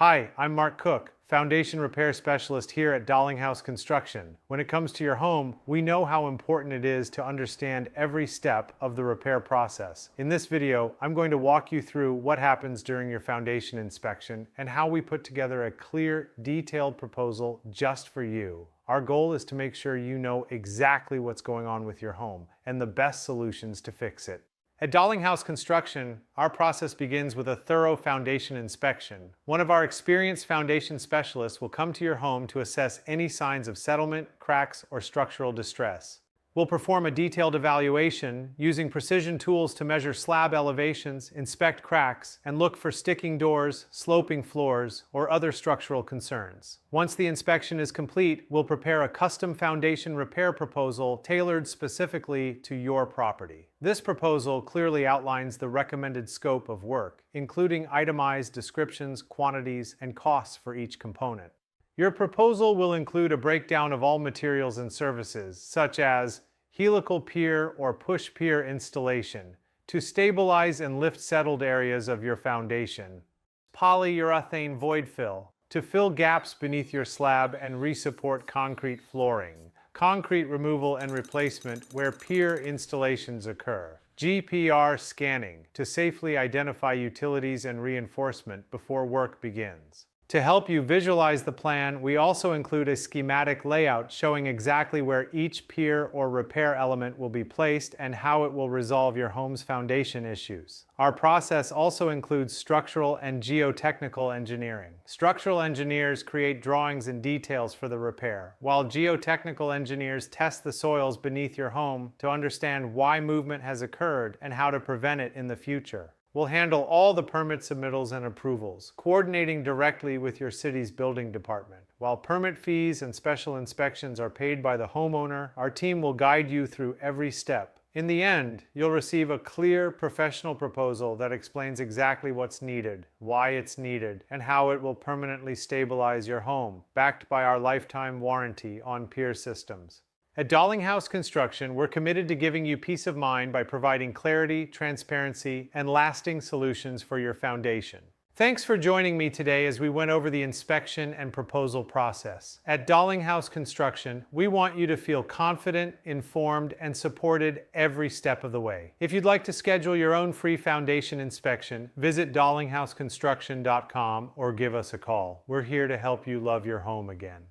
Hi, I'm Mark Cook, Foundation Repair Specialist here at Dalinghaus Construction. When it comes to your home, we know how important it is to understand every step of the repair process. In this video, I'm going to walk you through what happens during your foundation inspection and how we put together a clear, detailed proposal just for you. Our goal is to make sure you know exactly what's going on with your home and the best solutions to fix it. At Dalinghaus Construction, our process begins with a thorough foundation inspection. One of our experienced foundation specialists will come to your home to assess any signs of settlement, cracks, or structural distress. We'll perform a detailed evaluation using precision tools to measure slab elevations, inspect cracks, and look for sticking doors, sloping floors, or other structural concerns. Once the inspection is complete, we'll prepare a custom foundation repair proposal tailored specifically to your property. This proposal clearly outlines the recommended scope of work, including itemized descriptions, quantities, and costs for each component. Your proposal will include a breakdown of all materials and services, such as helical pier or push pier installation, to stabilize and lift settled areas of your foundation, polyurethane void fill, to fill gaps beneath your slab and resupport concrete flooring, concrete removal and replacement where pier installations occur, GPR scanning, to safely identify utilities and reinforcement before work begins. To help you visualize the plan, we also include a schematic layout showing exactly where each pier or repair element will be placed and how it will resolve your home's foundation issues. Our process also includes structural and geotechnical engineering. Structural engineers create drawings and details for the repair, while geotechnical engineers test the soils beneath your home to understand why movement has occurred and how to prevent it in the future. We'll handle all the permit submittals and approvals, coordinating directly with your city's building department. While permit fees and special inspections are paid by the homeowner, our team will guide you through every step. In the end, you'll receive a clear, professional proposal that explains exactly what's needed, why it's needed, and how it will permanently stabilize your home, backed by our lifetime warranty on pier systems. At Dalinghaus Construction, we're committed to giving you peace of mind by providing clarity, transparency, and lasting solutions for your foundation. Thanks for joining me today as we went over the inspection and proposal process. At Dalinghaus Construction, we want you to feel confident, informed, and supported every step of the way. If you'd like to schedule your own free foundation inspection, visit dalinghausconstruction.com or give us a call. We're here to help you love your home again.